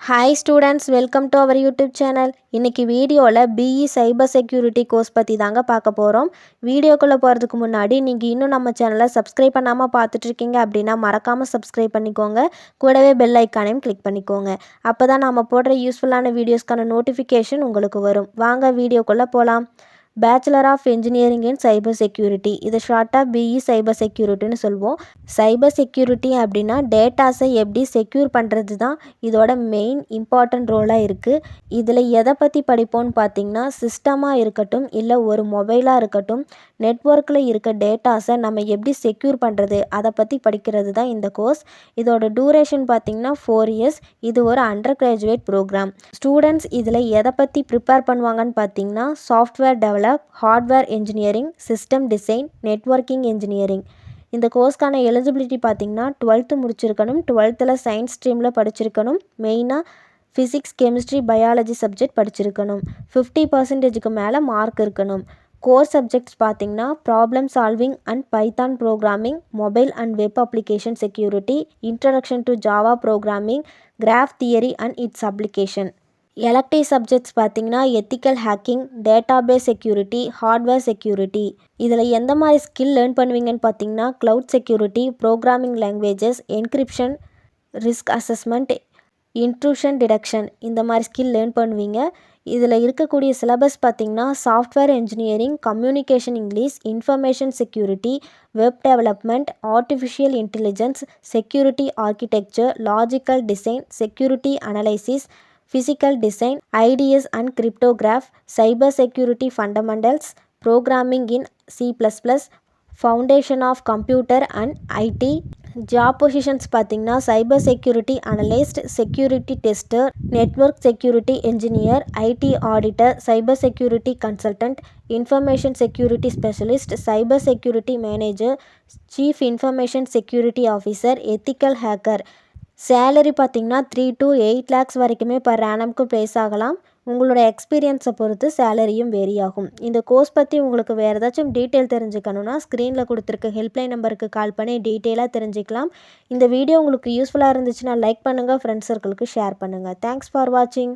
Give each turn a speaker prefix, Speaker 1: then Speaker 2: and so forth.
Speaker 1: Hi students, welcome to our YouTube channel. இன்றைக்கி வீடியோவில் BE cyber security course பற்றி தாங்க பார்க்க போகிறோம். வீடியோக்குள்ளே போகிறதுக்கு முன்னாடி நீங்கள் இன்னும் நம்ம சேனலை சப்ஸ்கிரைப் பண்ணாமல் பார்த்துட்ருக்கீங்க அப்படின்னா மறக்காமல் சப்ஸ்கிரைப் பண்ணிக்கோங்க. கூடவே பெல் ஐக்கானையும் கிளிக் பண்ணிக்கோங்க. அப்போ தான் நம்ம போடுற யூஸ்ஃபுல்லான வீடியோஸ்க்கான நோட்டிஃபிகேஷன் உங்களுக்கு வரும். வாங்க வீடியோக்குள்ளே போகலாம். Bachelor of engineering in cyber security, இதை ஷார்ட்டாக பிஇ சைபர் செக்யூரிட்டின்னு சொல்லுவோம். சைபர் செக்யூரிட்டி அப்படின்னா டேட்டாஸை எப்படி செக்யூர் பண்ணுறது தான் இதோட மெயின் இம்பார்ட்டன்ட் ரோலாக இருக்குது. இதில் எதை பற்றி படிப்போம்னு பார்த்திங்கன்னா, சிஸ்டமாக இருக்கட்டும் இல்லை ஒரு மொபைலாக இருக்கட்டும், நெட்ஒர்க்கில் இருக்க டேட்டாஸை நம்ம எப்படி செக்யூர் பண்ணுறது அதை பற்றி படிக்கிறது தான் இந்த கோர்ஸ். இதோட டூரேஷன் பார்த்திங்கன்னா 4 years. இது ஒரு அண்டர் கிராஜுவேட் ப்ரோக்ராம். ஸ்டூடெண்ட்ஸ் இதில் எதை பற்றி ப்ரிப்பேர் பண்ணுவாங்கன்னு பார்த்திங்கன்னா, software develop, hardware engineering, system design, networking engineering. இந்த கோர்ஸ்க்கான எலிஜிபிலிட்டி பார்த்திங்கன்னா 12th முடிச்சிருக்கணும், 12th சயின்ஸ் ஸ்ட்ரீமில் படிச்சிருக்கணும், மெயினாக ஃபிசிக்ஸ், கெமிஸ்ட்ரி, பயாலஜி சப்ஜெக்ட் படிச்சிருக்கணும், 50%க்கு மேலே மார்க் இருக்கணும். கோர் சப்ஜெக்ட்ஸ் பார்த்திங்கன்னா problem solving and Python programming, mobile and web application security, introduction to Java programming, graph theory and its application. Elective subjects பார்த்திங்கன்னா ethical hacking, database security, hardware security. இதில் எந்த மாதிரி skill learn பண்ணுவீங்கன்னு பார்த்திங்கன்னா cloud security, programming languages, encryption, risk assessment, intrusion detection, இந்த மாதிரி skill learn பண்ணுவீங்க. இதில் இருக்கக்கூடிய சிலபஸ் பார்த்திங்கன்னா software engineering, communication English, information security, web development, artificial intelligence, security architecture, logical design, security analysis, physical design, IDS and cryptograph, cyber security fundamentals, programming in C++, foundation of computer and IT. Job positions பார்த்திங்கன்னா cyber security analyst, security tester, network security engineer, IT auditor, cyber security consultant, information security specialist, cyber security manager, chief information security officer, ethical hacker. Salary பார்த்திங்கன்னா 3 to 8 lakhs வரைக்குமே per ஆனம்க்கு place ஆகலாம். உங்களோட எக்ஸ்பீரியன்ஸை பொறுத்து சேலரியும் vary ஆகும். இந்த course பற்றி உங்களுக்கு வேறு ஏதாச்சும் டீட்டெயில் தெரிஞ்சுக்கணுன்னா ஸ்க்ரீனில் கொடுத்துருக்க ஹெல்ப்லைன் நம்பருக்கு கால் பண்ணி டீட்டெயிலாக தெரிஞ்சுக்கலாம். இந்த வீடியோ உங்களுக்கு யூஸ்ஃபுல்லாக இருந்துச்சுன்னா லைக் பண்ணுங்கள், ஃப்ரெண்ட்ஸ் சர்க்கிளுக்கு ஷேர் பண்ணுங்கள். தேங்க்ஸ் ஃபார் வாட்சிங்.